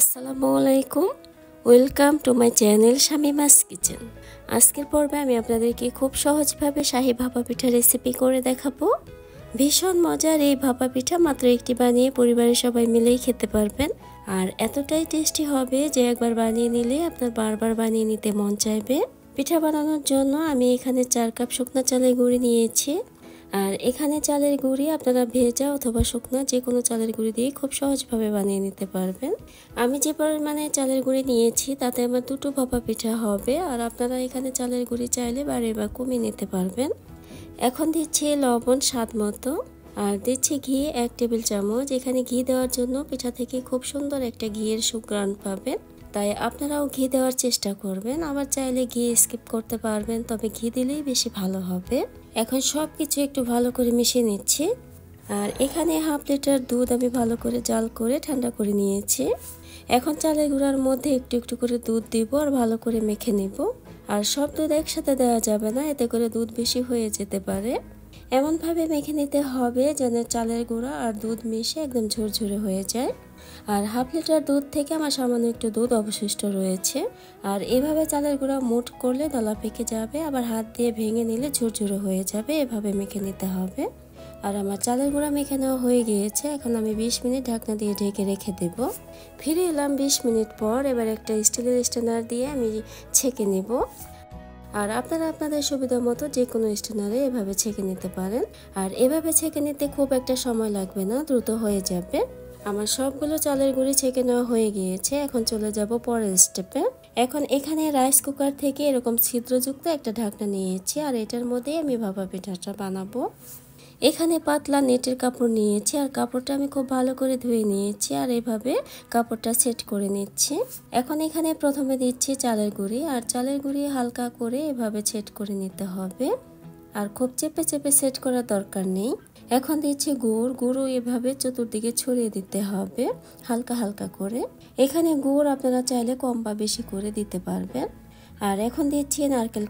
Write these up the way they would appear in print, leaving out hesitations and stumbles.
আসসালামু আলাইকুম। Welcome to my channel Shamima's kitchen. আজকের পর্বে আমি আপনাদেরকে খুব সহজভাবে শাহী ভাপা পিঠা রেসিপি করে দেখাবো। ভীষণ মজার এই ভাপা পিঠা মাত্র একটি বানিয়ে পরিবারের সবাই মিলেই খেতে পারবেন। আর এতটাই টেস্টি হবে যে একবার বানিয়ে নিলে আপনার বারবার বানিয়ে নিতে মন চাইবে। পিঠা বানানোর জন্য আমি এখানে 4 কাপ শুকনো চালের গুঁড়ি নিয়েছি। আর এখানে চালের গুঁড়ি আপনারা ভেজা অথবা শুকনো যে কোনো চালের গুঁড়ি দিয়ে খুব সহজভাবে বানিয়ে নিতে পারবেন। আমি যে পরিমাণে চালের গুঁড়ি নিয়েছি তাতে আমার 2টো ভাপা পিঠা হবে। আর আপনারা এখানে চালের গুঁড়ি চাইলে বাড়িয়ে বা কমিয়ে নিতে পারবেন। এখন দিচ্ছি লবণ স্বাদ মতো, আর দিচ্ছি ঘি 1 টেবিল চামচ। এখানে ঘি দেওয়ার জন্য পিঠা থেকে খুব সুন্দর একটা ঘিয়ের সুঘ্রাণ পাবেন, তাই আপনারাও ঘি দেওয়ার চেষ্টা করবেন। আবার চাইলে ঘি স্কিপ করতে পারবেন, তবে ঘি দিলেই বেশি ভালো হবে। এখন সব কিছু একটু ভালো করে মিশিয়ে নিচ্ছি। আর এখানে হাফ লিটার দুধ আমি ভালো করে জাল করে ঠান্ডা করে নিয়েছি। এখন চালের গুঁড়ার মধ্যে একটু একটু করে দুধ দিব আর ভালো করে মেখে নেব। আর সব দুধ একসাথে দেওয়া যাবে না, এতে করে দুধ বেশি হয়ে যেতে পারে। এমনভাবে মেখে নিতে হবে যেন চালের গুঁড়া আর দুধ মিশে একদম ঝুরঝুরে হয়ে যায়। আর হাফ লিটার দুধ থেকে আমার সামান্য একটু দুধ অবশিষ্ট রয়েছে। আর এভাবে চালের গুঁড়া মুঠ করলে দলা পেকে যাবে, আবার হাত দিয়ে ভেঙে নিলে ঝুরঝুরে হয়ে যাবে। এভাবে মেখে নিতে হবে। আর আমার চালের গুঁড়া মেখে নেওয়া হয়ে গিয়েছে। এখন আমি 20 মিনিট ঢাকনা দিয়ে ঢেকে রেখে দেব। ফিরে এলাম 20 মিনিট পর। এবার একটা স্টিলের স্ট্যানার দিয়ে আমি ছেঁকে নেব। আর আপনারা আপনাদের সুবিধা মতো যে কোনো স্ট্যানারে এভাবে ছেঁকে নিতে পারেন। আর এভাবে ছেঁকে নিতে খুব একটা সময় লাগবে না, দ্রুত হয়ে যাবে। আমার সবগুলো চালের গুঁড়ি ছেঁকে নেওয়া হয়ে গিয়েছে। এখন চলে যাব পরের স্টেপে। এখন এখানে রাইস কুকার থেকে এরকম ছিদ্রযুক্ত একটা ঢাকনা নিয়েছি, আর এটার মধ্যেই আমি ভাপা পিঠাটা বানাবো। এখানে পাতলা নেটের কাপড় নিয়েছি, আর কাপড়টা আমি খুব ভালো করে ধুয়ে নিয়েছি। আর এভাবে কাপড়টা সেট করে নিচ্ছি। এখন এখানে প্রথমে দিচ্ছি চালের গুঁড়ি, আর চালের গুঁড়ি হালকা করে এভাবে সেট করে নিতে হবে। আর খুব চেপে চেপে সেট করার দরকার নেই। এখন দিচ্ছি গুড়ও এভাবে চতুর্দিকে ছড়িয়ে দিতে হবে হালকা হালকা করে। এখানে গুড় আপনারা চাইলে কম বা বেশি করে দিতে পারবেন। আর এখন দিচ্ছি নারকেল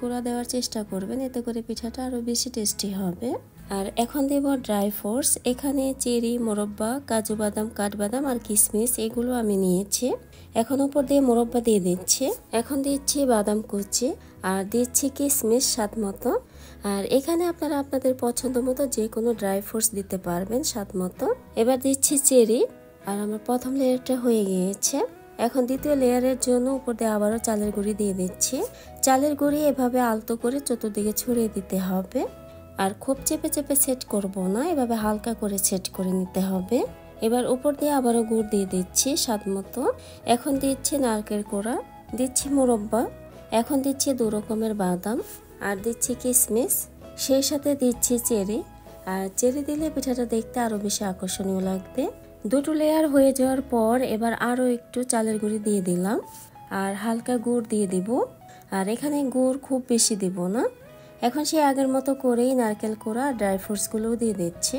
কোড়া দেওয়ার চেষ্টা করবেন, এতে করে পিঠাটা আরো বেশি টেস্টি হবে। আর এখন দেব ড্রাই ফ্রুটস। এখানে চেরি, মোরব্বা, কাজু বাদাম, কাঠবাদাম আর কিশমিশ এগুলো আমি নিয়েছি। এখন উপর দিয়ে মোরব্বা দিয়ে দিচ্ছি। এখন দিচ্ছি বাদাম কুচি আর দিচ্ছি কিশমিশ স্বাদ মতো। আর এখানে আপনারা আপনাদের পছন্দ মতো যে কোনো ড্রাই ফ্রুটস দিতে পারবেন স্বাদ মতো। এবার দিচ্ছি চেরি। আর আমার প্রথম লেয়ারটা হয়ে গিয়েছে। এখন দ্বিতীয় লেয়ারের জন্য উপর দিয়ে আবারও চালের গুঁড়ি দিয়ে দিচ্ছি। চালের গুঁড়ি এভাবে আলতো করে চতুর্দিকে ছড়িয়ে দিতে হবে। আর খুব চেপে চেপে সেট করব না, এভাবে হালকা করে সেট করে নিতে হবে। এবার উপর দিয়ে আবারও গুড় দিয়ে দিচ্ছি স্বাদ মতো। এখন দিচ্ছি নারকেল কোড়া, দিচ্ছি মোরব্বা, এখন দিচ্ছি 2 রকমের বাদাম, আর দিচ্ছি কিশমিশ, সেই সাথে দিচ্ছি চেরি। আর চেরি দিলে পিঠাটা দেখতে আরো বেশি আকর্ষণীয় লাগবে। 2টো লেয়ার হয়ে যাওয়ার পর এবার আরো একটু চালের গুঁড়ি দিয়ে দিলাম, আর হালকা গুড় দিয়ে দিব। আর এখানে গুড় খুব বেশি দিব না। এখন সে আগের মতো করেই নারকেল কোড়া আর ড্রাই ফ্রুটসগুলোও দিয়ে দিচ্ছি।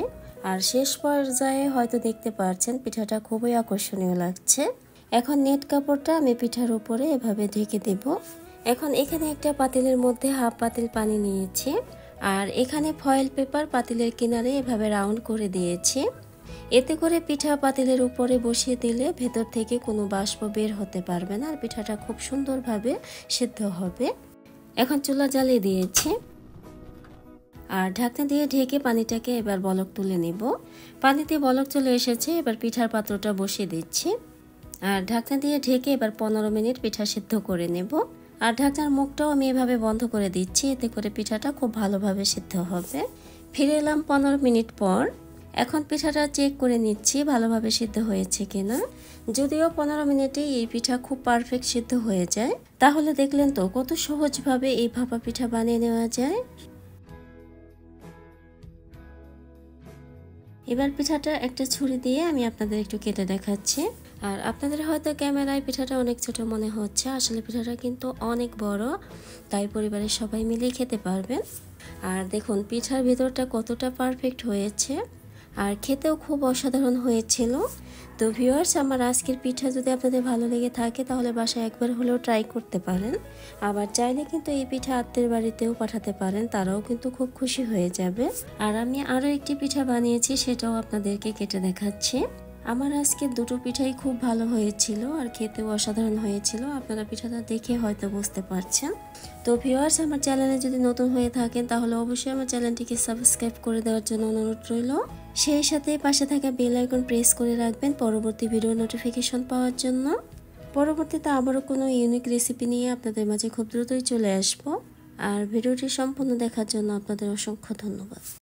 আর শেষ পর্যায়ে হয়তো দেখতে পাচ্ছেন পিঠাটা খুবই আকর্ষণীয় লাগছে। এখন নেট কাপড়টা আমি পিঠার উপরে এভাবে ঢেকে দেব। এখন এখানে একটা পাতিলের মধ্যে হাফ পাতিল পানি নিয়েছি। আর এখানে ফয়েল পেপার পাতিলের কিনারে এভাবে রাউন্ড করে দিয়েছি। এতে করে পিঠা পাতিলের উপরে বসিয়ে দিলে ভেতর থেকে কোনো বাষ্প বের হতে পারবে না, আর পিঠাটা খুব সুন্দরভাবে সিদ্ধ হবে। এখন চুলা জ্বালিয়ে দিয়েছি। আর ঢাকনা দিয়ে ঢেকে পানিটাকে এবার বলক তুলে নেব। পানিতে বলক চলে এসেছে, এবার পিঠার পাত্রটা বসিয়ে দিচ্ছি। আর ঢাকনা দিয়ে ঢেকে এবার 15 মিনিট পিঠা সিদ্ধ করে নেব। আর ঢাকনার মুখটাও আমি এভাবে বন্ধ করে দিচ্ছি, এতে করে পিঠাটা খুব ভালোভাবে সিদ্ধ হবে। ফিরে এলাম 15 মিনিট পর। এখন পিঠাটা চেক করে নিচ্ছি ভালোভাবে সিদ্ধ হয়েছে কিনা। যদিও 15 মিনিটে এই পিঠা খুব পারফেক্ট সিদ্ধ হয়ে যায়। তাহলে দেখলেন তো কত সহজভাবে এই ভাপা পিঠা বানিয়ে নেওয়া যায়। এবার পিঠাটা একটা ছুরি দিয়ে আমি আপনাদের একটু কেটে দেখাচ্ছি। আর আপনাদের হয়তো ক্যামেরায় পিঠাটা অনেক ছোট মনে হচ্ছে, আসলে পিঠাটা কিন্তু অনেক বড়, তাই পরিবারের সবাই মিলেই খেতে পারবেন। আর দেখুন পিঠার ভিতরটা কতটা পারফেক্ট হয়েছে, আর খেতেও খুব অসাধারণ হয়েছিল। তো ভিউয়ার্স, আমার আজকের পিঠা যদি আপনাদের ভালো লেগে থাকে তাহলে বাসায় একবার হলেও ট্রাই করতে পারেন। আবার চাইলে কিন্তু এই পিঠা আত্মীয়ের বাড়িতেও পাঠাতে পারেন, তারাও কিন্তু খুব খুশি হয়ে যাবে। আর আমি আরও একটি পিঠা বানিয়েছি, সেটাও আপনাদেরকে কেটে দেখাচ্ছি। আমার আজকে দুটো পিঠাই খুব ভালো হয়েছিল আর খেতেও অসাধারণ হয়েছিল। আপনারা পিঠাটা দেখে হয়তো বুঝতে পারছেন। তো ভিউয়ার্স, আমার চ্যানেলে যদি নতুন হয়ে থাকেন তাহলে অবশ্যই আমার চ্যানেলটিকে সাবস্ক্রাইব করে দেওয়ার জন্য অনুরোধ রইল। সেই সাথে পাশে থাকা বেল আইকন প্রেস করে রাখবেন পরবর্তী ভিডিও নোটিফিকেশন পাওয়ার জন্য। পরবর্তীতে আবারও কোনো ইউনিক রেসিপি নিয়ে আপনাদের মাঝে খুব দ্রুতই চলে আসবো। আর ভিডিওটি সম্পূর্ণ দেখার জন্য আপনাদের অসংখ্য ধন্যবাদ।